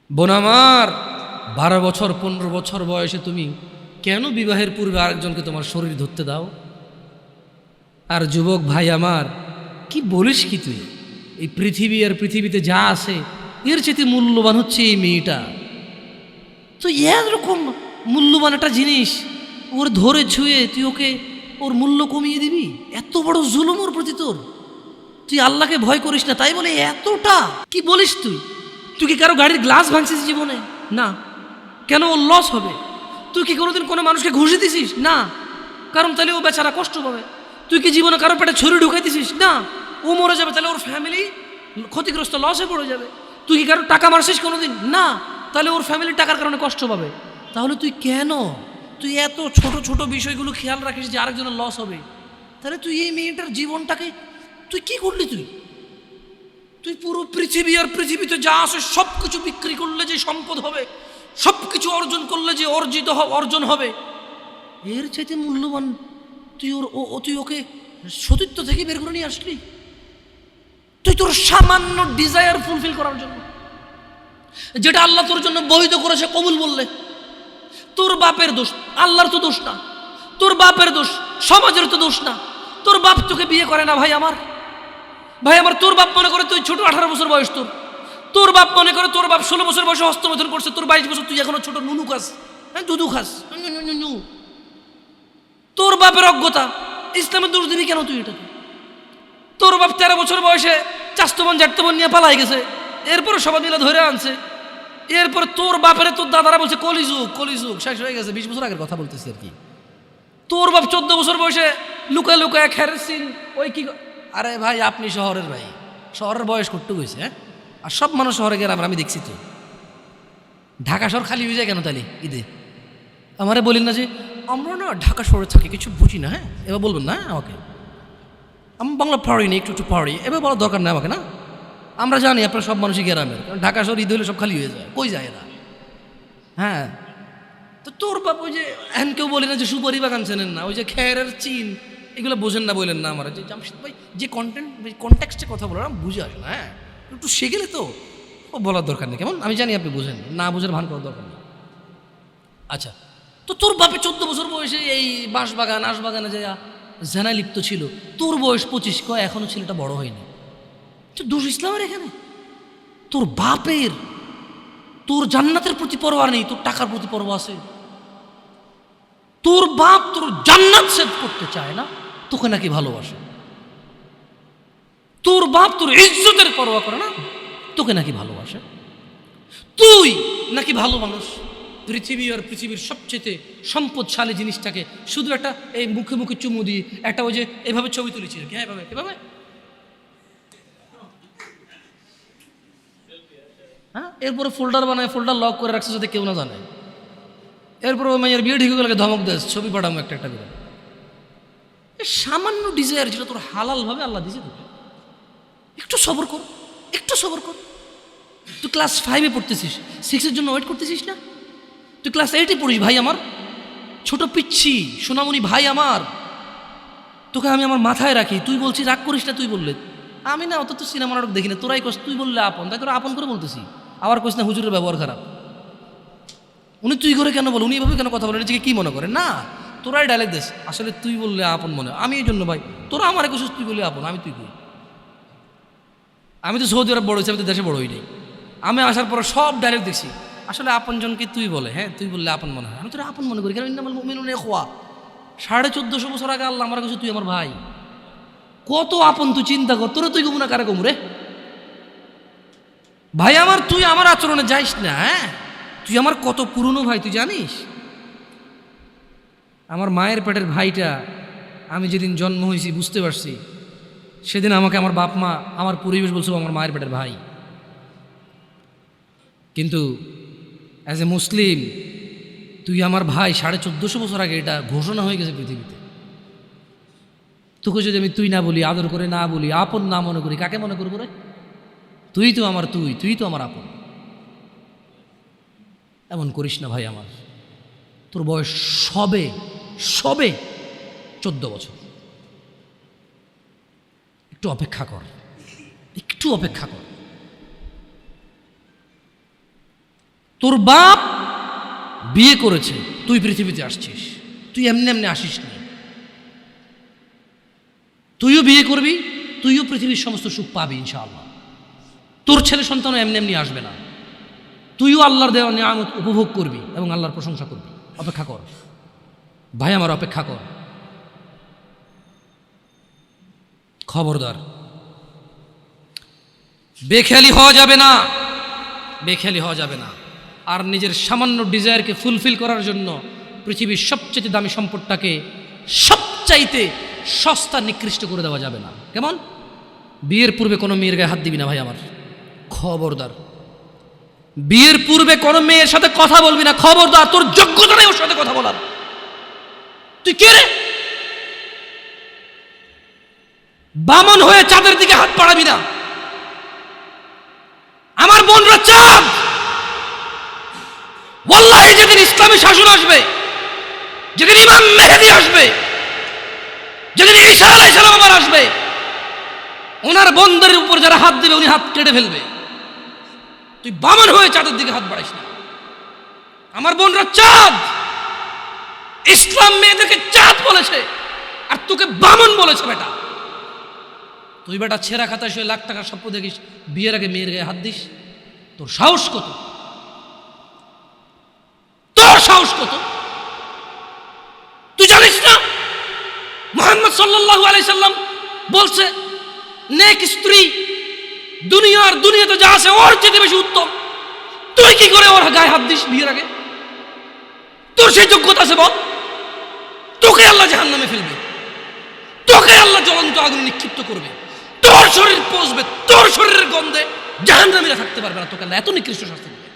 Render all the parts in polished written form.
বোন আমার, 12 বছর 15 বছর বয়সে তুমি কেন বিবাহের পূর্বে আরেকজনকে তোমার শরীর ধরতে দাও? আর যুবক ভাই আমার, কি বলিস কি তুই? এই পৃথিবী আর পৃথিবীতে যা আছে এর চেয়ে মূল্যবান হচ্ছে এই মেয়েটা। তো এরকম মূল্যবান একটা জিনিস ওর ধরে ছুঁয়ে তুই ওকে ওর মূল্য কমিয়ে দিবি? এত বড় জুলুম ওর প্রতি তোর! তুই আল্লাহকে ভয় করিস না তাই বলে এতটা? কি বলিস তুই? তুই কি কারো গাড়ির গ্লাস ভাঙছিস জীবনে? না। কেন? ওর লস হবে। তুই কি কোনোদিন কোনো মানুষকে ঘুষি দিছিস? না। কারণ তাহলে ও বেচারা কষ্ট পাবে। তুই কি জীবনে কারো পেটে ছুরি ঢুকাইতেছিস? না। ও মরে যাবে, তাহলে ওর ফ্যামিলি ক্ষতিগ্রস্ত, লসে পড়ে যাবে। তুই কি কারো টাকা মারছিস কোনোদিন? না। তাহলে ওর ফ্যামিলি টাকার কারণে কষ্ট পাবে। তাহলে তুই কেন তুই এত ছোট ছোট বিষয়গুলো খেয়াল রাখিস যে আরেকজনের লস হবে? তাহলে তুই এই মেয়েটার জীবনটাকে তুই কি করলি? তুই পুরো পৃথিবী আর পৃথিবীতে যা আছে সব কিছু বিক্রি করলে যে সম্পদ হবে, সব কিছু অর্জন করলে যে অর্জন হবে, এর চাইতে মূল্যবান তুই ওকে সতীত্ব থেকে বের করে নিয়ে আসলি? তুই তোর সামান্য ডিজায়ার ফুলফিল করার জন্য, যেটা আল্লাহ তোর জন্য বৈধ করেছে, কবুল বললে তোর বাপের দোষ, আল্লাহর তো দোষ না। তোর বাপের দোষ, সমাজের তো দোষ না। তোর বাপ তোকে বিয়ে করে না ভাই আমার। তোর বাপ মনে করে তুই ছোট, 18 বছর বয়স তোর বাপ মনে করে তোর বাপ 16 বছর বয়সে হস্তমৈথুন করছে, তোর 22 বছর, তুই এখনো ছোট নুনু খাস, দুধু খাস। তোর বাপের অজ্ঞতা, ইসলামের দোষ দিবি কেন তুই এটাকে? তোর বাপ 13 বছর বয়সে চাস্তমন জাটতমন নিয়ে পালাই গেছে, এরপরে সবাই মিলে ধরে আনছে। এরপরে তোর বাপের তোর দাদারা বলছে কলিযুগ শেষ হয়ে গেছে। 20 বছর আগের কথা বলতেছি আর কি। তোর বাপ 14 বছর বয়সে লুকায় লুকায় খেরসিন ওই কি। আরে ভাই, আপনি শহরের ভাই, শহরের বয়স করতে গেছে, হ্যাঁ? আর সব মানুষ শহরে গেলাম, আমি দেখছি তো। ঢাকা শহর খালি হয়ে যায় কেন তাহলে ঈদে? আমারে বলেন না যে আমরা না ঢাকা শহরে থাকি, কিছু বুঝি না। হ্যাঁ, এবার বলবেন না আমাকে, আমি বাংলা পারি, একটু পারি, এবার বলার দরকার নেই আমাকে। না, আমরা জানি আপনারা সব মানুষই গ্রামের, কারণ ঢাকা শহর ঈদ হলে সব খালি হয়ে যায়, কই যায় এরা? হ্যাঁ, তো তোর বাপ ওই যে এখন কেউ বলি না যে সুপারি বাগান চেনেন না, ওই যে খেরের চিন, এগুলো বোঝেন না, বললেন না আমার যে জামশেদ ভাই যে কনটেক্সটে কথা বলার বুঝে আসে না। হ্যাঁ, একটু শিখেলে তো ও বলার দরকার নেই, কেমন? আমি জানি আপনি বোঝেন না, বোঝার ভান করার দরকার নেই। আচ্ছা, তো তোর বাপে 14 বছর বয়সে এই বাঁশবাগান আশবাগানে যায় জেনায় লিপ্ত ছিল, তোর বয়স 25, কয় এখনো ছেলেটা বড় হয়নি। তো দোষ ইসলামের এখানে? তোর বাপের, তোর জান্নাতের প্রতি পরোয়া নেই, তোর টাকার প্রতি পরোয়া আছে। তোর বাপ তোর জান্নাত সেভ করতে চায় না, তোকে নাকি ভালোবাসে। তোর বাপ তোর ইজ্জতের পরোয়া করে না, তোকে নাকি ভালোবাসে। তুই নাকি ভালো মানুষ, পৃথিবী আর পৃথিবীর সবচেয়ে সম্পদশালী জিনিসটাকে শুধু একটা এই মুখে মুখে চুমু দিয়ে একটা ওই যে এভাবে ছবি তুলেছিল, হ্যাঁ এভাবে এভাবে, হ্যাঁ, এরপরে ফোল্ডার বানায়, ফোল্ডার লক করে রাখছে যাতে কেউ না জানে। এরপর ওই মেয়ের বিয়ে ঠিক হয়ে গেলে ধমক দেয়, ছবি পাঠাবো একটা একটা করে। সামান্য ডিজায়ার যেটা তোর হালাল ভাবে আল্লাহ দিয়েছে তোকে, একটু সবর কর, একটু সবর কর। তুই ক্লাস 5-এ পড়তেছিস, 6-এর জন্য ওয়েট করতেছিস না? তুই ক্লাস 8-এ পড়িস ভাই আমার, ছোট পিচ্ছি সোনামণি ভাই আমার। তোকে আমি আমার মাথায় রাখি, তুই বলছিস রাগ করিস না। তুই বললে আমি না অত তো সিনেমা নাটক দেখি না, তোরাই কস, তুই বললে আপন, তাই তোরা আপন করে বলতেছি। আবার কইস না হুজুরের ব্যবহার খারাপ। উনি তুই করে কেন বল, উনি এভাবে কেন কথা বলেন, নিজেকে কি মনে করে? না, তোরাই ডায়লগ দিস, আসলে তুই বললে আপন মনে। আমি এই জন্য ভাই, তোরা আমার কইছিস তুই বললে আপন, আমি তুই কই? আমি তো সৌদি আরব বড় হয়েছি, আমি তো দেশে বড় হই নাই। আমি আসার পর সব ডায়লগ দেখছি, আসলে আপনজনকে তুই বলে, হ্যাঁ তুই বললে আপন মনে হয়। আমি তোরা আপন মনে করি, কারণ ইন্নামাল মুমিনুনা ইখওয়া। 1450 বছর আগে আল্লাহ আমার কাছে তুই আমার ভাই, কত আপন তুই চিন্তা কর। তোরা তুই কমু না কারে কমু রে ভাই আমার? তুই আমার আচরণে যাইস না। হ্যাঁ, তুই আমার কত পুরনো ভাই তুই জানিস? আমার মায়ের পেটের ভাইটা আমি যেদিন জন্ম হয়েছি বুঝতে পারছি, সেদিন আমাকে আমার বাপ মা, আমার পরিবেশ বলছে আমার মায়ের পেটের ভাই। কিন্তু অ্যাজ এ মুসলিম তুই আমার ভাই। 1450 বছর আগে এটা ঘোষণা হয়ে গেছে পৃথিবীতে। তোকে যদি আমি তুই না বলি, আদর করে না বলি, আপন না মনে করি, কাকে মনে করবো রে? তুই তো আমার তুই তো আমার আপন। এমন করিস না ভাই আমার, তোর বয়স সবে সবে 14 বছর। একটু অপেক্ষা কর, একটু অপেক্ষা কর। তোর বাপ বিয়ে করেছে, তুই পৃথিবীতে আসছিস, তুই এমনি এমনি আসিস না। তুইও বিয়ে করবি, তুইও পৃথিবীর সমস্ত সুখ পাবি ইনশাআল্লাহ। তোর ছেলে সন্তানও এমনি এমনি আসবে না। তুইও আল্লাহর দেওয়া নিয়ামত উপভোগ করবি এবং আল্লাহর প্রশংসা করবি। অপেক্ষা কর ভাই আমার, অপেক্ষা কর। খবরদার, বেখেয়ালি হওয়া যাবে না, বেখেয়ালি হওয়া যাবে না। আর নিজের সামান্য ডিজায়ারকে ফুলফিল করার জন্য পৃথিবীর সবচেয়ে দামি সম্পদটাকে সবচাইতে সস্তা নিকৃষ্ট করে দেওয়া যাবে না। কেমন? বিয়ের পূর্বে কোনো মেয়ের গায়ে হাত দিবি না ভাই আমার, খবরদার। বিয়ের পূর্বে কোনো মেয়ের সাথে কথা বলবি না, খবরদার। তোর যোগ্যতা নেই ওর সাথে কথা বলার। তুই কে রে? বামন হয়ে চাঁদের দিকে হাত বাড়াবি না। আমার বোনরা চাঁদ। ওয়াল্লাহি যেদিন ইসলামী শাসন আসবে, যেদিন ইমাম মেহেদী আসবে, যেদিন ঈসা আলাইহিস সালাম আবার আসবে, ওনার বোনদের উপর যারা হাত দিবে উনি হাত কেটে ফেলবে। তুই বামন হয়ে চাঁদের দিকে হাত বাড়াইস না। আমার বোনরা চাঁদ। ইসলাম মেয়েদেরকে চাঁদ বলেছে আর তোকে বামন বলেছে বেটা। তুই বেটা ছেঁড়া খাতায় শুয়ে লাখ টাকার স্বপ্ন দেখিস, বিয়ের আগে মেয়ের গায়ে হাত দিস? তোর সাহস কত? তোর সাহস কত? তুই জানিস না মুহাম্মদ সাল্লাল্লাহু আলাইহি সাল্লাম বলছে নেক স্ত্রী দুনিয়াতে যা আছে ওর চেয়ে বেশি উত্তম। তুই কি করে ওর গায়ে হাত দিস বিয়ের আগে? তোর সেই যোগ্যতা আছে বল? তোকে আল্লাহ জাহান্নামে ফেলবে, তোকে আল্লাহ জ্বলন্ত আগুনে নিক্ষিপ্ত করবে, তোর শরীর পচবে, তোর শরীরের গন্ধে জাহান্নামীরা থাকতে পারবে না। তোকে আল্লাহ এত নিকৃষ্ট শাস্তি দেবে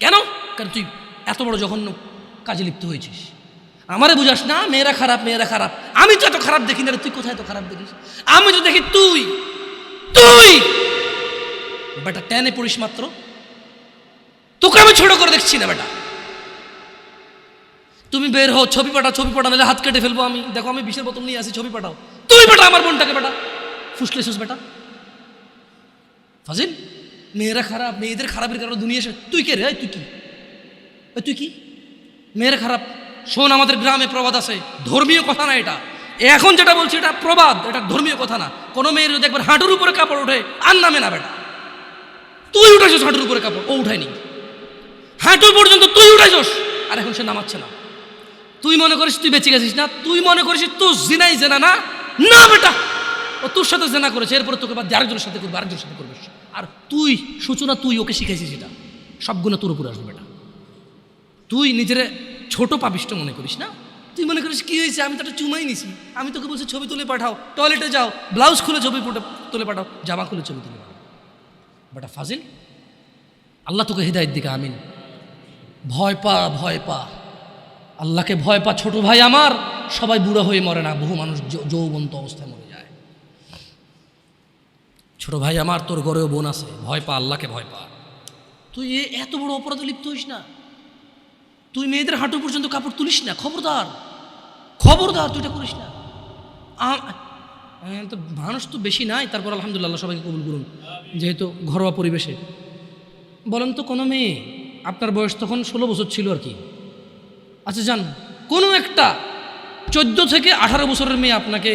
কেন? কারণ তুই এত বড় জঘন্য কাজে লিপ্ত হয়েছিস। আমারে বুঝাস না মেয়েরা খারাপ, মেয়েরা খারাপ। আমি তো এত খারাপ দেখি না, তুই কোথায় এত খারাপ দেখিস? আমি তো দেখি তুই বেটা টেনে পড়িস মাত্র। তোকে আমি ছোট করে দেখছি না বেটা। তুমি বের হও, ছবি পাঠাও, নাহলে হাত কেটে ফেলবো আমি। দেখো আমি বিষের বোতল নিয়ে আসি, ছবি পাঠাও। তুই বেটা আমার বোনটাকে বেটা ফুসলেছিস বেটা। ফাজিল, মেয়েরা খারাপ, মেয়েদের খারাপের কারণে দুনিয়া। তুই কে রে? তুই কি মেয়েরা খারাপ? শোন, আমাদের গ্রামে প্রবাদ আছে, ধর্মীয় কথা না এটা। এখন যেটা বলছি এটা প্রবাদ, এটা ধর্মীয় কথা না। কোনো মেয়ের যদি একবার হাঁটুর উপরে কাপড় ওঠে আর নামে না বেটা। তুই উঠেছিস হাঁটুর উপরে কাপড়, ও উঠায়নি। হাঁটু পর্যন্ত তুই উঠেছিস আর এখন সে নামাচ্ছে না। তুই মনে করিস তুই বেঁচে গেছিস না? তুই মনে করিস তোর জিনাই জেনা না? না বেটা, ও তোর সাথে জেনা করেছে, এরপরে তোকে বাদ আরেকজনের সাথে করবে, আরেকজনের সাথে করবে। আর তুই সূচনা, তুই ওকে শিখাইছিস, এটা সব গুণ তোর উপরে আসবে বেটা। তুই নিজের ছোট পাপিষ্ট মনে করিস না? তুই মনে করিস কি হয়েছে, আমি তো একটা চুমাই নিছি, আমি তোকে বলছি ছবি তুলে পাঠাও, টয়লেটে যাও, ব্লাউজ খুলে ছবি তুলে পাঠাও, জামা খুলে ছবি তুলে পাঠাও। বেটা ফাজিল, আল্লাহ তোকে হিদায়েত দিকে আমিন। ভয় পা, আল্লাহকে ভয় পা ছোট ভাই আমার। সবাই বুড়া হয়ে মরে না, বহু মানুষ যৌবন্ত অবস্থায় মরে যায়। ছোট ভাই আমার, তোর ঘরেও বোন আছে, ভয় পা, আল্লাহকে ভয় পা। তুই এত বড় অপরাধে লিপ্ত হইস না। তুই মেয়েদের হাঁটু পর্যন্ত কাপড় তুলিস না, খবরদার, তুই এটা করিস না। তো মানুষ তো বেশি নাই, তারপর আলহামদুলিল্লাহ সবাইকে কবুল করুন। যেহেতু ঘরোয়া পরিবেশে বলেন তো, কোনো মেয়ে, আপনার বয়স তখন 16 বছর ছিল আর কি, আচ্ছা যান, কোনো একটা 14 থেকে 18 বছরের মেয়ে আপনাকে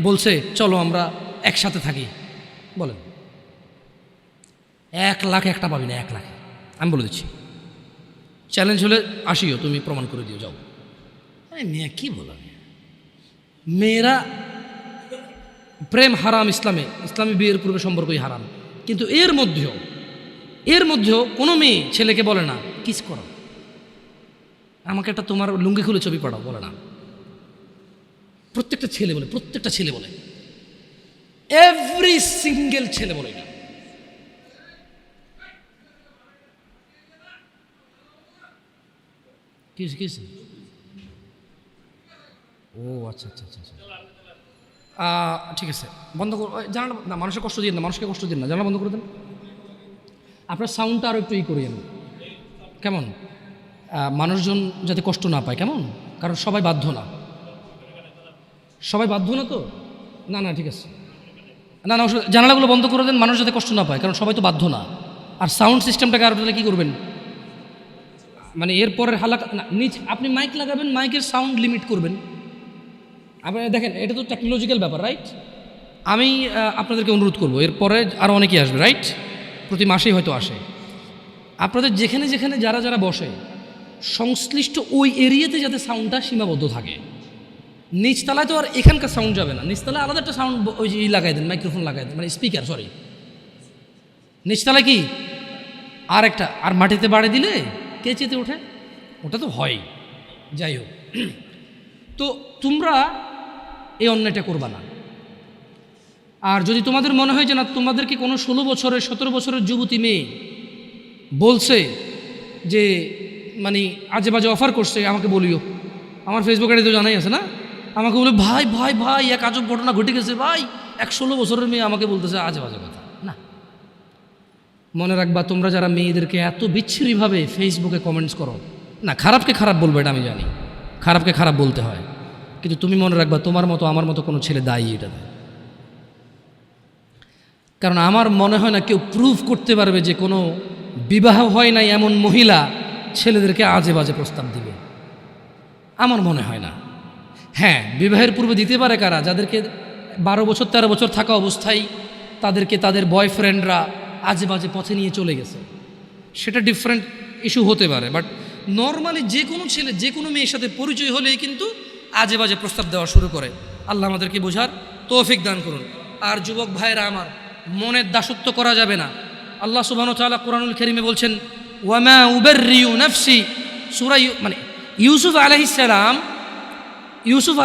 বলছে চলো আমরা একসাথে থাকি, বলেন 1 লাখ একটা পাবি না, 1 লাখ। আমি বলে দিচ্ছি, চ্যালেঞ্জ হলে আসিও, তুমি প্রমাণ করে দিও, যাও। মেয়ে কি বলো, মেয়েরা প্রেম হারাম ইসলামী বিয়ের পূর্বে সম্পর্কই হারাম। কিন্তু এর মধ্যেও কোনো মেয়ে ছেলেকে বলে না কিস করো, আমাকে একটা তোমার লুঙ্গি খুলে ছবি পাঠাও, বলে না। প্রত্যেকটা ছেলে বলে, এভরি সিঙ্গেল ছেলে বলে না। কি ও আচ্ছা, ঠিক আছে, বন্ধ কর জানালা না, মানুষকে কষ্ট দিন না, জানালা বন্ধ করে দেন। আপনার সাউন্ডটা আরও একটু করিয়েন, কেমন? মানুষজন যাতে কষ্ট না পায়, কেমন? কারণ সবাই বাধ্য না তো। না ঠিক আছে, না জানালাগুলো বন্ধ করে দেন, মানুষ যাতে কষ্ট না পায়, কারণ সবাই তো বাধ্য না। আর সাউন্ড সিস্টেমটাকে আরও তাহলে কী করবেন, মানে এরপরের হালাকা না নিচ আপনি মাইক লাগাবেন, মাইকের সাউন্ড লিমিট করবেন। আপনি দেখেন এটা তো টেকনোলজিক্যাল ব্যাপার, রাইট? আমি আপনাদেরকে অনুরোধ করবো, এরপরে আরও অনেকেই আসবে, রাইট? প্রতি মাসেই হয়তো আসে। আপনাদের যেখানে যেখানে যারা যারা বসে সংশ্লিষ্ট ওই এরিয়াতে যাতে সাউন্ডটা সীমাবদ্ধ থাকে। নিচতলায় তো আর এখানকার সাউন্ড যাবে না, নিচতলায় আলাদা একটা সাউন্ড ওই যে লাগাই দেন, মাইক্রোফোন লাগাই দেন, মানে স্পিকার, সরি নিচতলায় কি আর একটা, আর মাটিতে বাড়ি দিলে কে চেতে ওঠে, ওটা তো হয়। যাই হোক, তো তোমরা এই অন্যায়টা করবা না। আর যদি তোমাদের মনে হয় যে না, তোমাদেরকে কোনো 16 বছরের 17 বছরের যুবতী মেয়ে বলছে যে মানে আজে বাজে অফার করছে, আমাকে বলিও। আমার ফেসবুক আইডি তো জানাই আছে না, আমাকে বলে ভাই ভাই ভাই এক আজব ঘটনা ঘটে গেছে ভাই, 16 বছরের মেয়ে আমাকে বলতেছে আজে বাজে কথা। না, মনে রাখবা তোমরা যারা মেয়েদেরকে এত বিচ্ছিরিভাবে ফেসবুকে কমেন্টস করো, না খারাপকে খারাপ বলবো, এটা আমি জানি, খারাপকে খারাপ বলতে হয়, কিন্তু তুমি মনে রাখবা তোমার মতো আমার মতো কোনো ছেলে দায়ী এটাতে। কারণ আমার মনে হয় না কেউ প্রুভ করতে পারবে যে কোনো বিবাহ হয় নাই এমন মহিলা ছেলেদেরকে আজে বাজে প্রস্তাব দিবে, আমার মনে হয় না। হ্যাঁ, বিবাহের পূর্বে দিতে পারে কারা, যাদেরকে 12 বছর 13 বছর থাকা অবস্থায় তাদেরকে তাদের বয়ফ্রেন্ডরা আজে বাজে পথে নিয়ে চলে গেছে, সেটা ডিফারেন্ট ইস্যু হতে পারে। বাট নর্মালি যে কোনো ছেলে যে কোনো মেয়ের সাথে পরিচয় হলেই কিন্তু আজে বাজে প্রস্তাব দেওয়া শুরু করে। আল্লাহ আমাদেরকে বোঝার তৌফিক দান করুন। আর যুবক ভাইরা আমার, মনের দাসত্ব করা যাবে না। আল্লাহ সুবহানাহু ওয়া তাআলা কোরআনুল কারীমে বলছেন, ওয়ামা উবাররিউ নাফসি, সূরা মানে ইউসুফ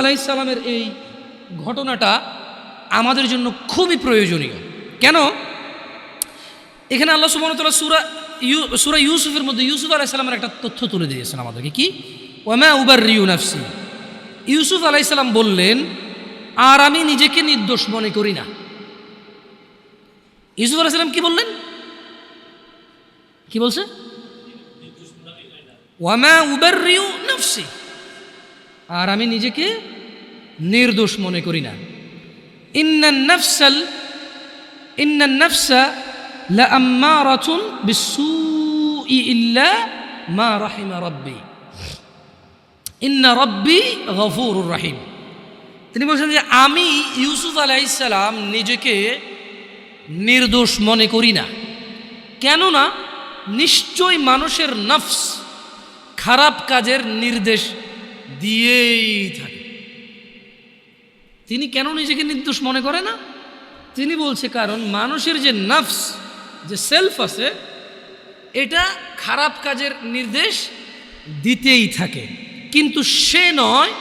আলাইহিস সালামের এই ঘটনাটা আমাদের জন্য খুবই প্রয়োজনীয়। কেন? এখানে আল্লাহ সুবহানাহু ওয়া তাআলা সূরা ইউসুফের মধ্যে ইউসুফ আলাইহিস সালামের একটা তথ্য তুলে দিয়েছেন আমাদেরকে। কি? ওয়ামা উবাররিউ নাফসি। ইউসুফ আলাইহিস সালাম বললেন, আর আমি নিজেকে নির্দোষ মনে করি না। ইউসুফ আলাইহিস সালাম কি বললেন? কি বলছে? ওয়ামা উবাররিউ নাফসি, আর আমি নিজেকে নির্দোষ মনে করি না। ইন্নান নাফসা লাআম্মারাতুন বিসসুই ইল্লা মা রাহিমা রাব্বি ইন্না রাব্বি গফুরুর রহিম। তিনি বলছেন যে আমি ইউসুফ আলাইহিস সালাম নিজেকে নির্দোষ মনে করি না। কেননা নিশ্চয় মানুষের নফস খারাপ কাজের নির্দেশ দিয়েই থাকে। তিনি কেন নিজেকে নির্দোষ মনে করে না? তিনি বলছে কারণ মানুষের যে নফস, যে সেলফ আছে, এটা খারাপ কাজের নির্দেশ দিতেই থাকে। কিন্তু সে নয়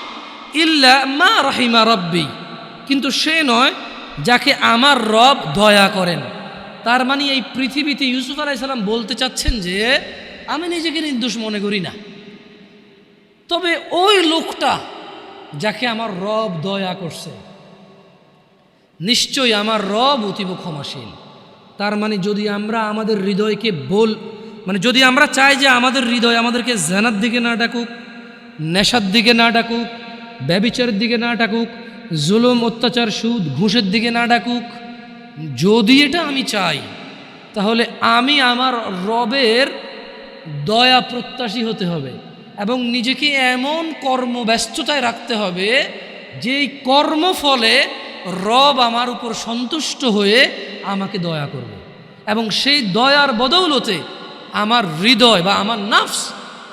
ইল্লা মা রাহিমা রব্বি, কিন্তু সে নয় যাকে আমার রব দয়া করেন। তার মানে এই পৃথিবীতে ইউসুফ আলাইহিস সালাম বলতে চাচ্ছেন যে আমি নিজেকে নির্দোষ মনে করি না, তবে ওই লোকটা যাকে আমার রব দয়া করছে, নিশ্চয়ই আমার রব অতীব ক্ষমাশীল। তার মানে যদি আমরা আমাদের হৃদয়কে যদি আমরা চাই যে আমাদের হৃদয় আমাদেরকে জানার দিকে না ডাকুক, নেশার দিকে না ডাকুক, ব্যভিচারের দিকে না ডাকুক, জুলুম অত্যাচার সুদ ঘুষের দিকে না ডাকুক, যদি এটা আমি চাই, তাহলে আমি আমার রবের দয়া প্রত্যাশী হতে হবে এবং নিজেকে এমন কর্মব্যস্ততায় রাখতে হবে যেই কর্মফলে রব আমার উপর সন্তুষ্ট হয়ে আমাকে দয়া করবে, এবং সেই দয়ার বদৌলতে আমার হৃদয় বা আমার নফস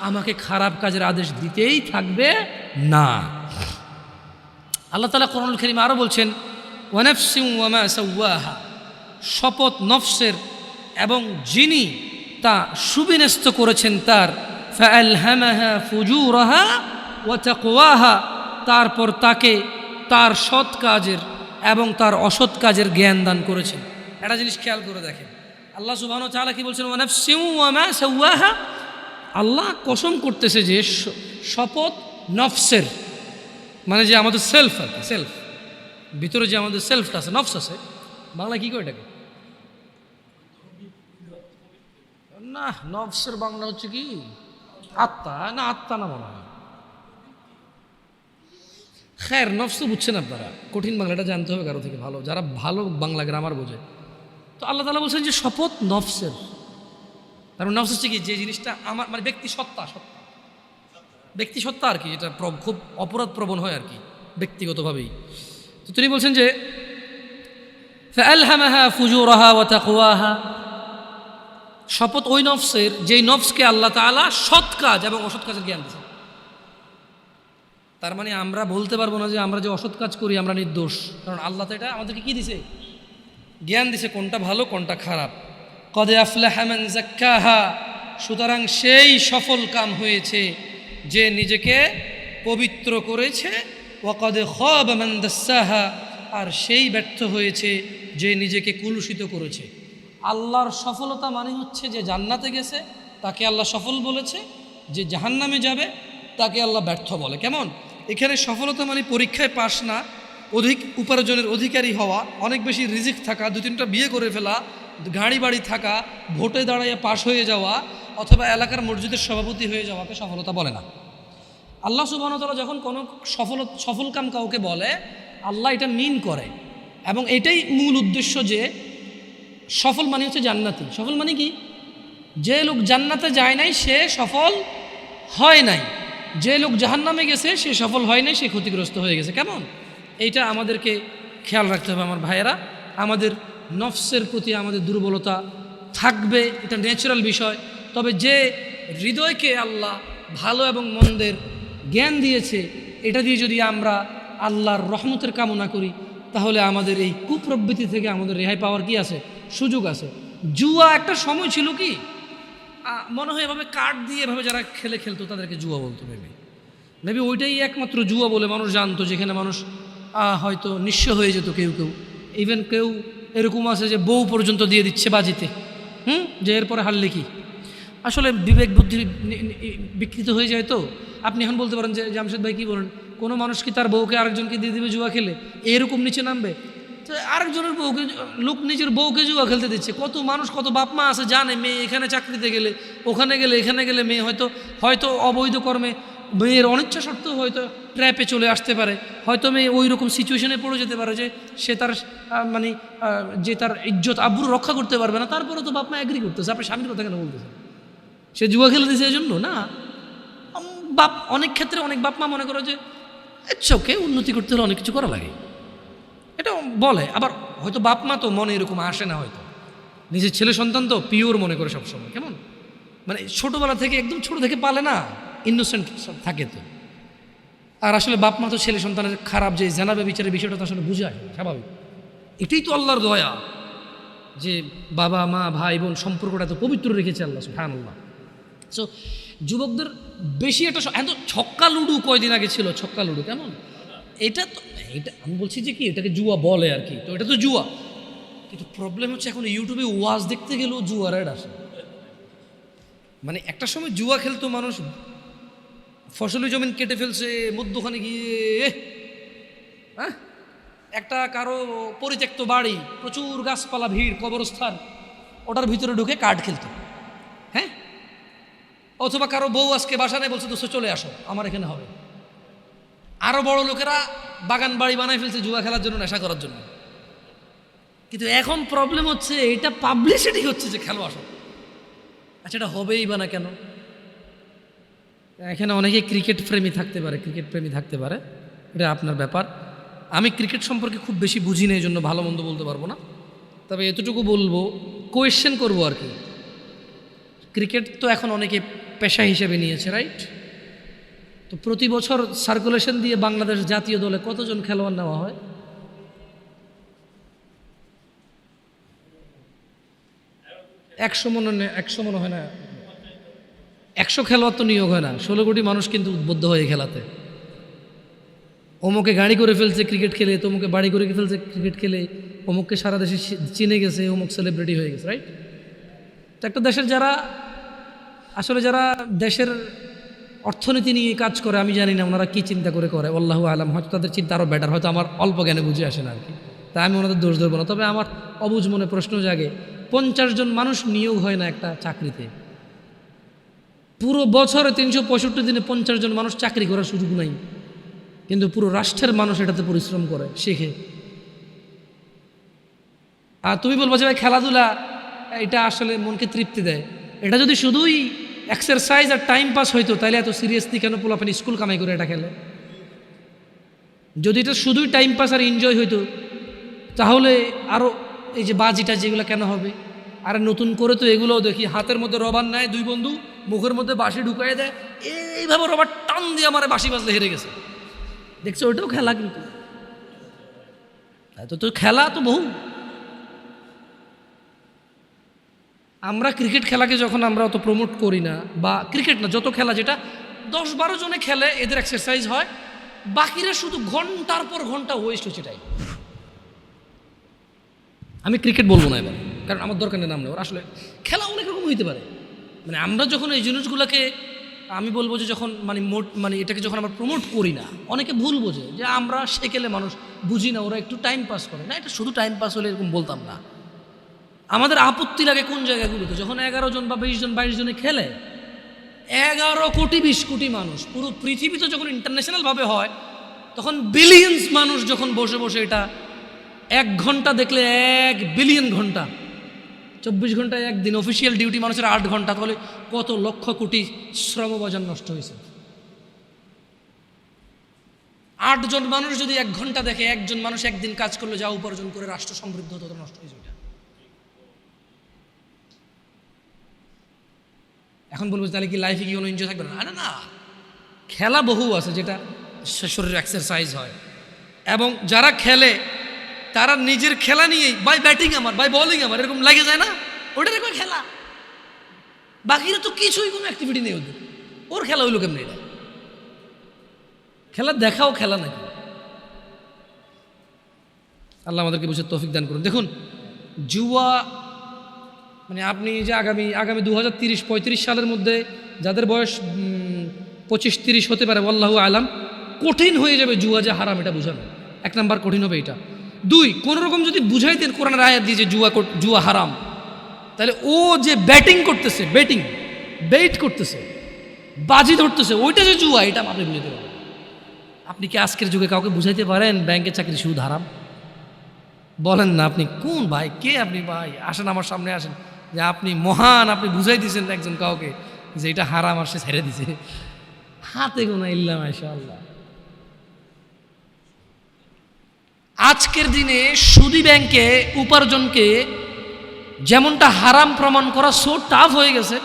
আমাকে খারাপ কাজের আদেশ দিতেই থাকবে না। আল্লাহ তাআলা কোরআনুল কারীমে আরও বলছেন, ওয়ানাফসিন ওয়ামা সাওয়াহা, শপথ নফসের এবং যিনি তা সুবিন্যস্ত করেছেন তার, ফাআলহামাহা ফুজুরাহা ওয়া তাকওয়াহা, তারপর তাকে তার সৎ কাজের এবং তার অসৎ কাজের জ্ঞান দান করেছেন। একটা জিনিস খেয়াল করে দেখেন, আল্লাহ সুবহানাহু ওয়া তাআলা কি বলছেন? ওয়ানাফসিন ওয়ামা সাওয়াহা, আল্লাহ কসম করতেছে যে শপথ নফসের, মানে যে আমাদের সেলফ আছে, সেলফ ভিতরে যে আমাদের সেলফটা আছে, নফস আছে, বাংলা কি করে এটাকে? না, নফসের বাংলা হচ্ছে কি? আত্মা না? আত্মা না মনে হয়। খैर, নফস তো বুঝছেন আপনারা, কঠিন বাংলাটা জানতে হবে কারো থেকে ভালো, যারা ভালো বাংলা গ্রামার বোঝে। তো আল্লাহ তাআলা বলছেন যে শপথ নফসের, তার নফস হচ্ছে কি, যে জিনিসটা আমার মানে ব্যক্তি সত্তা আর কি, এটা খুব অপরাধ প্রবণ হয় আর কি ব্যক্তিগতভাবেই। তো তিনি বলছেন যে فألهمها فجورها وتقواها, শপথ ওই নফসের যেই নফসকে আল্লাহ তাআলা সৎ কাজ এবং অসৎ কাজের জ্ঞান দিয়েছেন। তার মানে আমরা বলতে পারবো না যে আমরা যে অসৎ কাজ করি আমরা নির্দোষ, কারণ আল্লাহ তো এটা আমাদেরকে কি দিছে, জ্ঞান দিছে কোনটা ভালো কোনটা খারাপ। কদ আফলাহা মান যাক্কাহা, সুতরাং সেই সফল কাম হয়েছে যে নিজেকে পবিত্র করেছে। ওয়া কদ খাবা মান দাসসাহা, আর সেই ব্যর্থ হয়েছে যে নিজেকে কুলুষিত করেছে। আল্লাহর সফলতা মানে হচ্ছে যে জান্নাতে গেছে তাকে আল্লাহ সফল বলেছে, যে জাহান্নামে যাবে তাকে আল্লাহ ব্যর্থ বলে। কেমন? এখানে সফলতা মানে পরীক্ষায় পাশ না, অধিক উপার্জনের অধিকারী হওয়া, অনেক বেশি রিজিক থাকা, 2-3টা বিয়ে করে ফেলা, গাড়ি বাড়ি থাকা, ভোটে দাঁড়াইয়া পাশ হয়ে যাওয়া, অথবা এলাকার মসজিদের সভাপতি হয়ে যাওয়াকে সফলতা বলে না। আল্লাহ সুবহানাহু ওয়া তাআলা যখন কোনো সফল কাম কাউকে বলে, আল্লাহ এটা মিন করে, এবং এটাই মূল উদ্দেশ্য যে সফল মানে হচ্ছে জান্নাতি। সফল মানে কি? যে লোক জান্নাতে যায় নাই সে সফল হয় নাই, যে লোক জাহান্নামে গেছে সে সফল হয় নাই, সে ক্ষতিগ্রস্ত হয়ে গেছে। কেমন? এইটা আমাদেরকে খেয়াল রাখতে হবে আমার ভাইয়েরা। আমাদের নফসের প্রতি আমাদের দুর্বলতা থাকবে, এটা ন্যাচারাল বিষয়। তবে যে হৃদয়কে আল্লাহ ভালো এবং মন্দের জ্ঞান দিয়েছে, এটা দিয়ে যদি আমরা আল্লাহর রহমতের কামনা করি, তাহলে আমাদের এই কুপ্রবৃত্তি থেকে আমাদের রেহাই পাওয়ার কি আছে, সুযোগ আছে। জুয়া একটা সময় ছিল কি মনে হয় এভাবে কার্ড দিয়ে এভাবে যারা খেলতো তাদেরকে জুয়া বলতো। মেবি ওইটাই একমাত্র জুয়া বলে মানুষ জানতো, যেখানে মানুষ হয়তো নিঃস্ব হয়ে যেত কেউ কেউ। ইভেন কেউ এরকম আছে যে বউ পর্যন্ত দিয়ে দিচ্ছে বাজিতে, যে এরপরে হারলে কি। আসলে বিবেক বুদ্ধি বিকৃত হয়ে যায়। তো আপনি এখন বলতে পারেন যে জামশেদ ভাই কী বলেন, কোনো মানুষ কি তার বউকে আরেকজনকে দিয়ে দিবে জুয়া খেলে, এরকম নিচে নামবে? তো আরেকজনের বউকে, লোক নিজের বউকে জুয়া খেলতে দিচ্ছে। কত মানুষ, কত বাপ মা আছে জানে মেয়ে এখানে চাকরিতে গেলে, ওখানে গেলে, এখানে গেলে মেয়ে হয়তো অবৈধ কর্মে, মেয়ের অনিচ্ছা সত্ত্বেও হয়তো ট্র্যাপে চলে আসতে পারে, হয়তো মেয়ে ওই রকম সিচুয়েশনে পড়ে যেতে পারে যে সে তার মানে যে তার ইজ্জত আব্রু রক্ষা করতে পারবে না। তারপরে তো বাপ মা এগ্রি করতেছে। আপনি স্বামীর কথা কেন বলতেছেন? সে জুয়া খেলে দিয়েছে এই জন্য না। অনেক ক্ষেত্রে অনেক বাপ মা মনে করে যে চোখে উন্নতি করতে হলে অনেক কিছু করা লাগে, এটা বলে। আবার হয়তো বাপ মা তো মনে এরকম আসে না, হয়তো নিজের ছেলে সন্তান তো পিওর মনে করে সবসময়। কেমন মানে ছোটোবেলা থেকে, একদম ছোটো থেকে পালে না, ইনোসেন্ট থাকে তো। আর আসলে বাপ মা তো ছেলে সন্তানের খারাপ যে জানাবে বিচারের বিষয়টা তো আসলে বুঝায় স্বাভাবিক। এটাই তো আল্লাহর দয়া যে বাবা মা ভাই বোন সম্পর্কটা তো পবিত্র রেখেছে আল্লাহ সুবহানাল্লাহ। সো যুবকদের বেশি একটা ছক্কা লুডু কয়দিন আগে ছিল, ছক্কা লুডু। কেমন? এটা আমি বলছি যে কি, এটাকে জুয়া বলে আর কি। তো এটা তো জুয়া, কিন্তু প্রবলেম হচ্ছে এখন ইউটিউবে ওয়াজ দেখতে গেলেও জুয়ার অ্যাড আসে। মানে একটা সময় জুয়া খেলতো মানুষ, ফসলি জমিন কেটে ফেলছে মধ্যখানে গিয়ে, একটা কারো পরিত্যক্ত বাড়ি, প্রচুর গাছপালা, ভিড়, কবরস্থান, ওটার ভিতরে ঢুকে কার্ড খেলতো। হ্যাঁ, অথবা কারো বউ আজকে বাসা নেই, বলছে দোস্ত চলে আসো আমার এখানে হবে। আরো বড় লোকেরা বাগান বাড়ি বানাই ফেলছে জুয়া খেলার জন্য, নেশা করার জন্য। কিন্তু এখন প্রবলেম হচ্ছে এটা পাবলিসিটি হচ্ছে যে খেলো আসো। আচ্ছা, এটা হবেই বা না কেন? এখানে অনেকে ক্রিকেট প্রেমী থাকতে পারে, এটা আপনার ব্যাপার। আমি ক্রিকেট সম্পর্কে খুব বেশি বুঝি না, এই জন্য ভালো মন্দ বলতে পারবো না। তবে এতটুকু বলবো, কোয়েশ্চেন করবো আর কি। ক্রিকেট তো এখন অনেকে পেশা হিসেবে নিয়েছে, রাইট? তো প্রতি বছর সার্কুলেশন দিয়ে বাংলাদেশ জাতীয় দলে কতজন খেলোয়াড় নেওয়া হয়? 100 মনে হয় না, 100 খেলোয়াড় তো নিয়োগ হয় না। 16 কোটি মানুষ কিন্তু উদ্বুদ্ধ হয়ে খেলাতে। অমুকে গাড়ি করে ফেলছে ক্রিকেট খেলে, তমুকে বাড়ি করে ফেলছে ক্রিকেট খেলে, অমুককে সারা দেশে চিনে গেছে, অমুক সেলিব্রিটি হয়ে গেছে, রাইট? তো একটা দেশের যারা দেশের অর্থনীতি নিয়ে কাজ করে, আমি জানি না ওনারা কী চিন্তা করে আল্লাহু আলাম, হয়তো তাদের চিন্তা আরও বেটার, হয়তো আমার অল্প জ্ঞানে বুঝে আসে না আর কি। তাই আমি ওনাদের দোষ ধরবো না। তবে আমার অবুঝ মনে প্রশ্ন জাগে, 50 জন মানুষ নিয়োগ হয় না একটা চাকরিতে। পুরো বছরে 365 দিনে 50 জন মানুষ চাকরি করার সুযোগ নাই, কিন্তু পুরো রাষ্ট্রের মানুষ এটাতে পরিশ্রম করে, শেখে। আর তুমি বলবো যে ভাই খেলাধুলা এটা আসলে মনকে তৃপ্তি দেয়, এটা যদি শুধুই এক্সারসাইজ আর টাইম পাস হইতো তাহলে এত সিরিয়াসলি কেন পোলাপানি স্কুল কামাই করে এটা খেলে? যদি এটা শুধুই টাইম পাস আর এনজয় হইতো তাহলে আরও এই যে বাজিটা যেগুলো কেন হবে? আর নতুন করে তো এগুলোও দেখি হাতের মধ্যে রবার নেয়, দুই বন্ধু মুখের মধ্যে বাঁশি ঢুকাই দেয়, এইভাবে রবার টান দিয়ে আমার বাঁশি বাজলে হেরে গেছে। দেখছো ওটাও খেলা, কিন্তু তো খেলা তো বহু। আমরা ক্রিকেট খেলাকে যখন আমরা অত প্রমোট করি না, বা ক্রিকেট না যত খেলা যেটা 10-12 জনে খেলে এদের এক্সারসাইজ হয়, বাকিরা শুধু ঘন্টার পর ঘন্টা ওয়েস্ট হচ্ছে টাইম। আমি ক্রিকেট বলবো না এবার, কারণ আমার দরকার নেই নাম নেই। আসলে খেলা অনেক রকম হইতে পারে। মানে আমরা যখন এই জিনিসগুলোকে আমি বলবো যে যখন মানে এটাকে যখন আমরা প্রমোট করি না, অনেকে ভুল বোঝে যে আমরা সেকেলে মানুষ বুঝি না, ওরা একটু টাইম পাস করে না। এটা শুধু টাইম পাস হলে এরকম বলতাম না। আমাদের আপত্তি লাগে কোন জায়গাগুলোতে, যখন 11 জন বা 20 জন 22 জনে খেলে, 11 কোটি 20 কোটি মানুষ পুরো পৃথিবীতে যখন ইন্টারন্যাশনালভাবে হয়, তখন বিলিয়ন্স মানুষ যখন বসে বসে এটা 1 ঘন্টা দেখলে 1 বিলিয়ন ঘন্টা, 24 ঘন্টায় একদিন অফিসিয়াল ডিউটি মানুষের 8 ঘন্টা, তাহলে কত লক্ষ কোটি শ্রমবাজার নষ্ট হয়েছে। 8 জন মানুষ যদি 1 ঘন্টা দেখে, একজন মানুষ একদিন কাজ করলে যা উপার্জন করে রাষ্ট্র সমৃদ্ধ হতো, নষ্ট হয়েছে। এখন বলবো তাহলে কি লাইফে কি কোনো এনজয় থাকবে না? আরে না, খেলা বহু আছে যেটা শরীরের এক্সারসাইজ হয়, এবং যারা খেলে তারা নিজের খেলা নিয়েই বাই ব্যাটিং আমার, বাই বোলিং আমার, এরকম লাগে যায় না, ওটার একটা খেলা। বাকিরা তো কিছুই কোনো অ্যাক্টিভিটি নেই ওদের, ওর খেলা হইলো কেমনি? এটা খেলা দেখাও খেলা নাকি? আল্লাহ আমাদেরকে বুঝে তৌফিক দান করুন। দেখুন, জুয়া মানে আপনি যে আগামী 2030-35 সালের মধ্যে যাদের বয়স 25-30 হতে পারে, আল্লাহু আলাম, কঠিন হয়ে যাবে জুয়া যে হারাম এটা বোঝানো। 1 নাম্বার কঠিন হবে এটা। 2, কোনো রকম যদি বুঝাইতেন কোরআনের আয়াত দিয়ে যে জুয়া হারাম, তাহলে ও যে ব্যাটিং করতেছে, বেট করতেছে, বাজি ধরতেছে, ওইটা যে জুয়া, এটা আপনি বুঝাতে পারেন। আপনি কি আজকের যুগে কাউকে বুঝাইতে পারেন ব্যাংকের চাকরি সুদ হারাম? বলেন না। আপনি কোন ভাই, কে আপনি? ভাই আসেন আমার সামনে, আসেন, যে আপনি মহান, আপনি বুঝাই দিয়েছেন একজন কাউকে যে এটা হারাম, আর সে ছেড়ে দিছে। হাতে গোনা ইল্লা মাশাআল্লাহ। আজকের দিনে সুদী ব্যাংকে উপার্জনকে যেমনটা হারাম প্রমাণ করা সো টাফ হয়ে গেছে।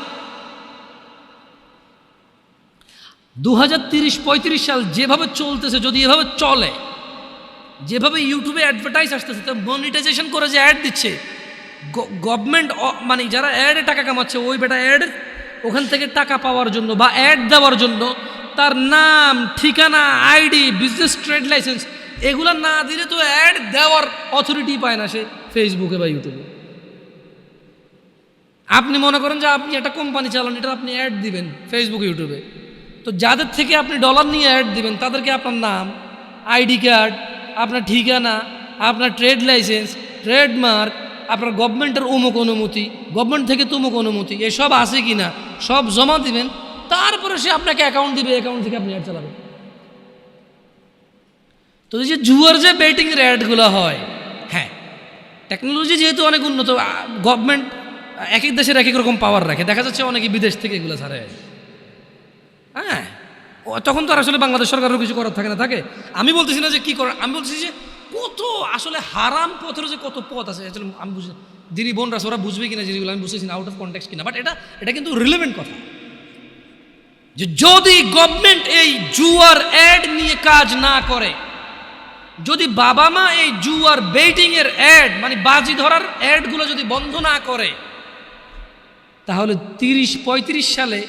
2030-35 সাল যেভাবে চলতেছে, যদি এভাবে চলে, যেভাবে ইউটিউবে অ্যাডভার্টাইজ আসতেছে, তো মনিটাইজেশন করে যে অ্যাড দিচ্ছে গভর্নমেন্ট, মানে যারা অ্যাডে টাকা কামাচ্ছে, ওই বেটা অ্যাড ওখান থেকে টাকা পাওয়ার জন্য বা অ্যাড দেওয়ার জন্য তার নাম, ঠিকানা, আইডি, বিজনেস ট্রেড লাইসেন্স এগুলো না দিলে তো অ্যাড দেওয়ার অথরিটি পায় না সে ফেসবুকে বা ইউটিউবে। আপনি মনে করেন যে আপনি একটা কোম্পানি চালান, এটা আপনি অ্যাড দিবেন ফেসবুক ইউটিউবে, তো যাদের থেকে আপনি ডলার নিয়ে অ্যাড দিবেন তাদেরকে আপনার নাম, আইডি কার্ড, আপনার ঠিকানা, আপনার ট্রেড লাইসেন্স, ট্রেডমার্ক, আপনার গভর্নমেন্টের অমুক অনুমতি, গভর্নমেন্ট থেকে তমুক অনুমতি, এসব আছে কি না সব জমা দিবেন, তারপরে সে আপনাকে অ্যাকাউন্ট দিবে, অ্যাকাউন্ট থেকে আপনি অ্যাড চালাবেন। তো এই যে জুয়ার যে বেটিংয়ের অ্যাডগুলো হয়, হ্যাঁ, টেকনোলজি যেহেতু অনেক উন্নত, গভর্নমেন্ট এক এক দেশের এক এক রকম পাওয়ার রাখে, দেখা যাচ্ছে অনেকে বিদেশ থেকে এগুলো ছাড়ে। হ্যাঁ, তখন তো আর আসলে বাংলাদেশ সরকারেরও কিছু করার থাকে না, থাকে। আমি বলতেছি না যে কী করার, আমি বলতেছি যে কত আসলে হারাম পথের যে কত পথ আছে। আসলে আমি বুঝি, দিদি বোনরা ওরা বুঝবে কিনা জিনিসগুলো আমি বুঝতেছি না, আউট অফ কনটেক্সট কিনা, বাট এটা কিন্তু রিলেভেন্ট কথা, যে যদি গভর্নমেন্ট এই জুয়ার অ্যাড নিয়ে কাজ না করে, যদি বাবা মা এই জুয়ার বেটিংয়ের অ্যাড, মানে বাজি ধরার অ্যাডগুলো যদি বন্ধ না করে, তাহলে 30-35 সালে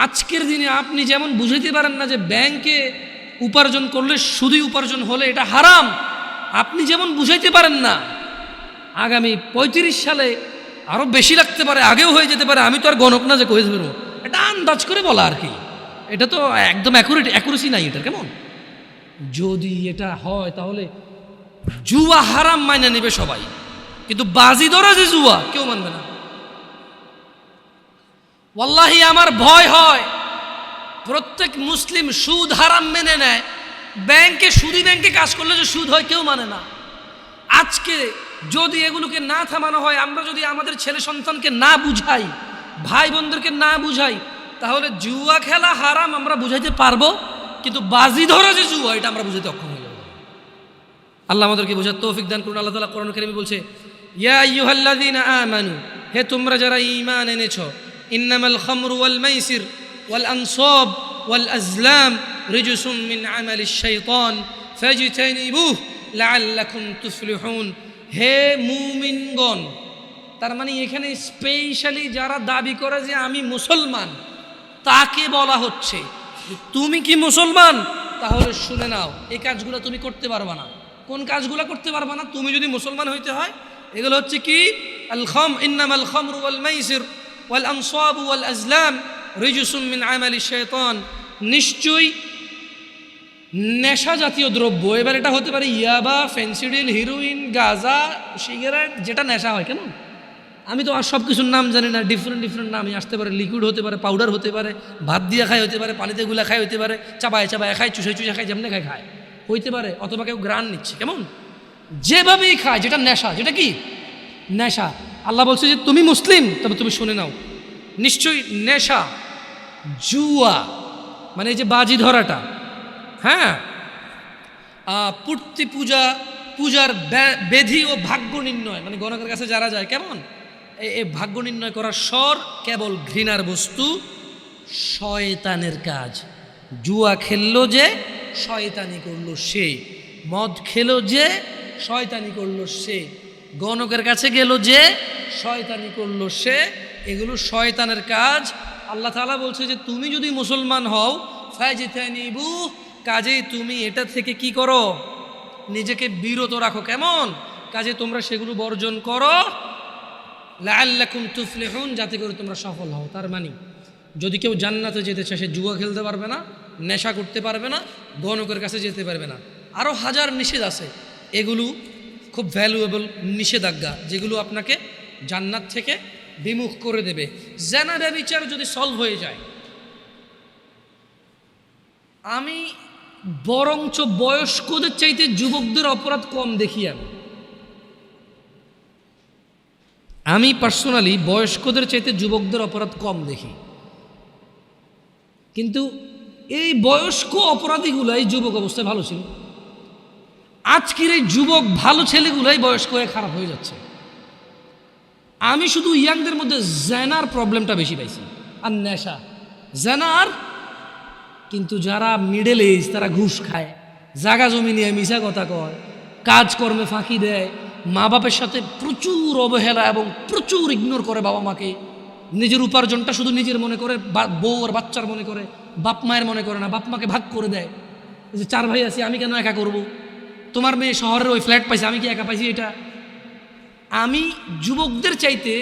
আজকের দিনে আপনি যেমন বুঝাইতে পারেন না যে ব্যাংকে উপার্জন করলে সুদী উপার্জন হলে এটা হারাম, আপনি যেমন বুঝাইতে পারেন না আগামী 35 সালে আরও বেশি লাগতে পারে, আগেও হয়ে যেতে পারে, আমি তো আর গণক না যে কয়ে দেবো, এটা আন্দাজ করে বলা আর কি, এটা তো একদম অ্যাকুরেসি নাই এটা। কেমন যদি এটা হয় তাহলে জুয়া হারাম মাইনে নেবে সবাই, কিন্তু বাজি ধরা যে জুয়া কেউ মানবে না। ওয়াল্লাহি আমার ভয় হয় প্রত্যেক মুসলিম সুদ হারাম মেনে নেয়, সুদী ব্যাংকে কাজ করলে যে সুদ হয় কেউ মানে না। আজকে যদি এগুলোকে না থামানো হয়, আমরা যদি আমাদের ছেলে সন্তানকে না বুঝাই ভাই বোনদেরকে না বুঝাই, তাহলে জুয়া খেলা হারাম আমরা বুঝাইতে পারবো, কিন্তু বাজি ধরা যে জুয়া এটা আমরা বুঝাইতে অক্ষম হয়ে যাবো। আল্লাহ আমাদেরকে বোঝার তৌফিক দান করুন। আল্লাহ তাআলা কোরআন কারীমে বলছে, ইয়া আইয়ুহাল্লাযীনা আমানু, হে তোমরা যারা ঈমান এনেছো, ইন্নামাল খামরু ওয়াল মাইসির ওয়াল আনসাব ওয়াল আজলাম রিজসুম মিন আমালিশ শাইতান ফাজতানিবুহু লাআল্লাকুম তুফলিহুন। হে মুমিনগণ, তার মানে এখানে স্পেশালি যারা দাবি করে যে আমি মুসলমান তাকে বলা হচ্ছে, তুমি কি মুসলমান? তাহলে শুনে নাও, এই কাজগুলো তুমি করতে পারবা না। কোন কাজগুলো করতে পারবা না? তুমি যদি মুসলমান হইতে হয়, এগুলো হচ্ছে কি? ইন্নামাল খামরু ওয়াল মাইসির ওয়াল আনসাবু ওয়াল আজলাম রিজসুম মিন আমালিশ শাইতান। নিশ্চয়ই নেশা জাতীয় দ্রব্য, এবার এটা হতে পারে ইয়াবা, ফেন্সিডিল, হিরোইন, গাঁজা, সিগারেট, যেটা নেশা হয়। কেন? আমি তো আর সব কিছুর নাম জানি না, ডিফারেন্ট নামই আসতে পারে। লিকুইড হতে পারে, পাউডার হতে পারে, ভাত দিয়ে খায় হতে পারে, পানিতে গুলা খায় হতে পারে, চাবায় খায়, চুষে খায়, যেমনি খায় হইতে পারে, অথবা কেউ গ্রান নিচ্ছে। কেমন? যেভাবেই খায়, যেটা নেশা, যেটা কি নেশা। আল্লাহ বলছে যে তুমি মুসলিম, তবে তুমি শুনে নাও, নিশ্চয়ই নেশা, জুয়া মানে এই যে বাজি ধরাটা, হ্যাঁ, পূর্তি পূজার বেধি ও ভাগ্য নির্ণয়, মানে গণকের কাছে যারা যায়, কেমন এই ভাগ্য নির্ণয় করার স্বর কেবল ঘৃণার বস্তু, শয়তানের কাজ। জুয়া খেললো যে শয়তানি করলো সে, মদ খেলো যে শয়তানি করলো সে, গণকের কাছে গেল যে শয়তানি করলো সে, এগুলো শয়তানের কাজ। আল্লাহ তাআলা বলছে যে তুমি যদি মুসলমান হও, ফাজতানিবু, কাজেই তুমি এটা থেকে কি করো? নিজেকে বিরত রাখো। কেমন? কাজে তোমরা সেগুলো বর্জন করো, লাআল্লাকুম তুফলিহুন, যাতে করে তোমরা সফল হও। তার মানে যদি কেউ জান্নাতে যেতে চায়, সে জুয়া খেলতে পারবে না, নেশা করতে পারবে না, গণকের কাছে যেতে পারবে না। আরও হাজার নিষেধ আছে, এগুলো খুব ভ্যালুয়েবল নিষেধাজ্ঞা, যেগুলো আপনাকে জান্নাত থেকে বিমুখ করে দেবে। জেনা ব্যভিচার যদি সলভ হয়ে যায়, আমি বরঞ্চ বয়স্কদের চাইতে যুবকদের অপরাধ কম দেখি। আমি পার্সোনালি বয়স্কদের চাইতে যুবকদের অপরাধ কম দেখি, কিন্তু এই বয়স্ক অপরাধীগুলাই যুবক অবস্থায় ভালো ছিল। আজকের এই যুবক ভালো ছেলেগুলাই বয়স্ক হয়ে খারাপ হয়ে যাচ্ছে। আমি শুধু ইয়াংদের মধ্যে জেনার প্রবলেমটা বেশি পাইছি, আর নেশা, জেনার। কিন্তু যারা মিডল এজ, তারা ঘুষ খায়, জাগা জমি নিয়ে মিশা কথা কয়, কাজকর্মে ফাঁকি দেয়, মা বাপের সাথে প্রচুর অবহেলা এবং প্রচুর ইগনোর করে বাবা মাকে। নিজের উপার্জনটা শুধু নিজের মনে করে, বউ আর বাচ্চার মনে করে, বাপ মায়ের মনে করে না। বাপ মাকে ভাগ করে দেয়, যে 4 ভাই আছি, আমি কেন একা করব? তোমার মেয়ে শহরের ওই ফ্ল্যাট পাইছে, আমি কি একা পাইছি? এটা আমি যুবকদের চাইতে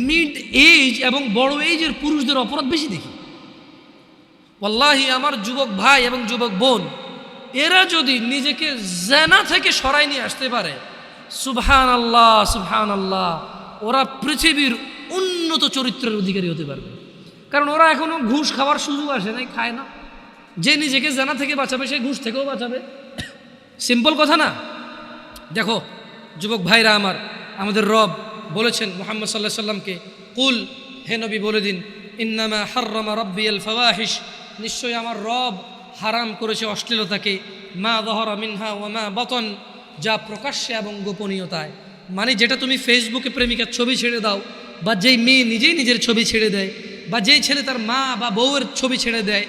মিড এজ এবং বড় এজের পুরুষদের অপরাধ বেশি দেখি। ওয়াল্লাহি, আমার যুবক ভাই এবং যুবক বোন, এরা যদি নিজেকে জেনা থেকে সরাই নিয়ে আসতে পারে, সুবহানাল্লাহ সুবহানাল্লাহ, ওরা পৃথিবীর উন্নত চরিত্রের অধিকারী হতে পারবে। কারণ ওরা এখনো ঘুষ খাওয়ার সুযোগ আসে নাই, খায় না। যে নিজেকে জেনা থেকে বাঁচাবে, সে ঘুষ থেকেও বাঁচাবে। সিম্পল কথা না? দেখো যুবক ভাইরা আমার, আমাদের রব বলেছেন মুহাম্মদ সাল্লাল্লাহু আলাইহি সাল্লামকে, কুল, হে নবী বলে দিন, ইন্নামা হাররামা রাব্বিয়াল ফাওয়াহিশ, নিশ্চয়ই আমার রব হারাম করেছে অশ্লীলতাকে, মা যাহারা মিনহা ওয়া মা বাতন, যা প্রকাশ্যে এবং গোপনীয়তায়। মানে যেটা তুমি ফেসবুকে প্রেমিকার ছবি ছেড়ে দাও, বা যেই মেয়ে নিজেই নিজের ছবি ছেড়ে দেয়, বা যেই ছেলে তার মা বা বউয়ের ছবি ছেড়ে দেয়,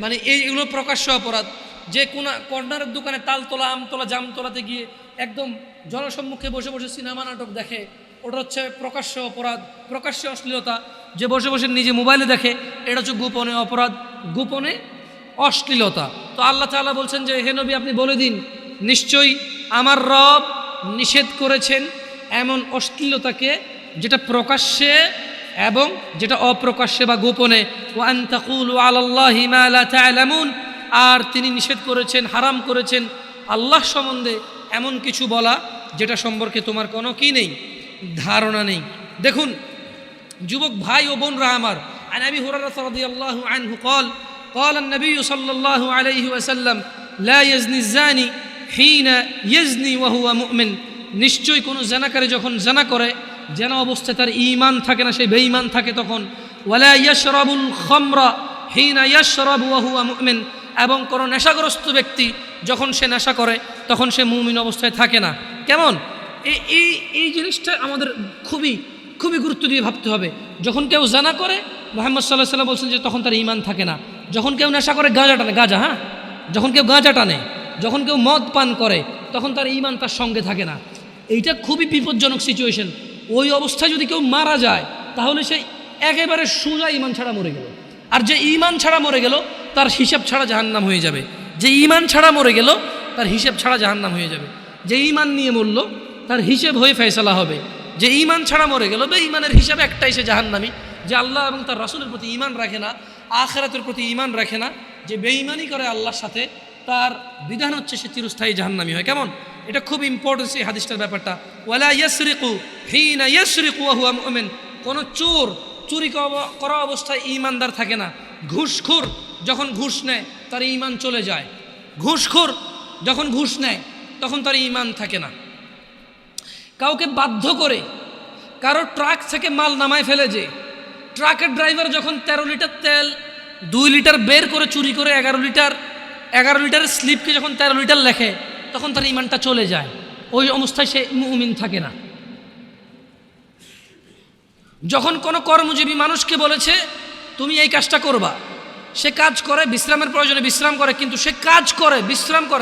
মানে এইগুলো প্রকাশ্য অপরাধ। যে কোনো কর্নারের দোকানে তালতলা, আমতলা, জামতলাতে গিয়ে একদম জনসম্মুখে বসে বসে সিনেমা নাটক দেখে, ওটা হচ্ছে প্রকাশ্য অপরাধ, প্রকাশ্য অশ্লীলতা। যে বসে বসে নিজে মোবাইলে দেখে, এটা হচ্ছে গোপনে অপরাধ, গোপনে অশ্লীলতা। তো আল্লাহ তাআলা বলছেন যে হে নবী, আপনি বলে দিন, নিশ্চয়ই আমার রব নিষেধ করেছেন এমন অশ্লীলতাকে যেটা প্রকাশ্যে এবং যেটা অপ্রকাশ্যে বা গোপনে। ওয়া আন তাকুলু আলাল্লাহি মা লা তা'লামুন, আর তিনি নিষেধ করেছেন, হারাম করেছেন আল্লাহ সম্বন্ধে এমন কিছু বলা যেটা সম্পর্কে তোমার কোনো কি নেই, ধারণা নেই। দেখুন যুবক ভাই ও বোনরা আমার, আন আবি হুরায়রা রাদিয়াল্লাহু আনহু قال قال النبي صلى الله عليه وسلم لا يزني الزاني حين يزني وهو مؤمن, নিশ্চয়ই কোনো জানাকারী যখন জানা করে যেন অবস্থায় তার ঈমান থাকে না, সে বেঈমান থাকে তখন। ওয়ালা ইয়াশরাবুল খামরা হিনা ইয়াশরাবু ওয়া হুয়া মুমিন, এবং কোনো নেশাগ্রস্ত ব্যক্তি যখন সে নেশা করে তখন সে মুমিন অবস্থায় থাকে না। কেমন? এই জিনিসটা আমাদের খুবই খুবই গুরুত্ব দিয়ে ভাবতে হবে। যখন কেউ জানা করে, মুহাম্মদ সাল্লাল্লাহু আলাইহি ওয়াসাল্লাম বলছেন যে তখন তার ঈমান থাকে না। যখন কেউ নেশা করে, গাঁজা টানে, গাঁজা, হ্যাঁ, যখন কেউ গাঁজা টানে, যখন কেউ মদ পান করে, তখন তার ঈমান তার সঙ্গে থাকে না। এইটা খুবই বিপজ্জনক সিচুয়েশন। ওই অবস্থায় যদি কেউ মারা যায় তাহলে সে একেবারে সোজা ঈমান ছাড়া মরে গেল। আর যে ঈমান ছাড়া মরে গেল তার হিসাব ছাড়া জাহান্নাম হয়ে যাবে। যে ঈমান ছাড়া মরে গেল তার হিসাব ছাড়া জাহান্নাম হয়ে যাবে। যে ঈমান নিয়ে মরল তার হিসেব হয়ে ফয়সালা হবে। যে ঈমান ছাড়া মরে গেল, বেঈমানের হিসাব একটাই, সে জাহান্নামী। যে আল্লাহ এবং তার রাসূলের প্রতি ঈমান রাখে না, আখিরাতের প্রতি ঈমান রাখে না, যে বেঈমানি করে আল্লাহর সাথে, তার বিধান হচ্ছে সে চিরস্থায়ী জাহান্নামী হয়। কেমন? এটা খুব ইম্পর্টেন্স এই হাদিসটার ব্যাপারটা। ওয়ালা ইয়াসরিকু হিনা ইয়াসরিকু ওয়া হুয়া মুমিন, কোনো চোর চুরি করা অবস্থায় ঈমানদার থাকে না। ঘুষখোর যখন ঘুষ নেয় তার ঈমান চলে যায়। ঘুষখোর যখন ঘুষ নেয় তখন তার ঈমান থাকে না। কাউকে বাধ্য করে কারো ট্রাক থেকে মাল নামায় ফেলে, যে ট্রাকের ড্রাইভার যখন 13 লিটার তেল 2 লিটার বের করে চুরি করে 11 লিটারের স্লিপকে যখন 13 লিটার লেখে, তখন তার ঈমানটা চলে যায়। ওই অবস্থায় সে মুমিন থাকে না। যখন কোনো কর্মজীবী মানুষকে বলেছে তুমি এই কাজটা করবা, সে কাজ করে, বিশ্রামের প্রয়োজনে বিশ্রাম করে, কিন্তু সে কাজ করে, বিশ্রাম করে,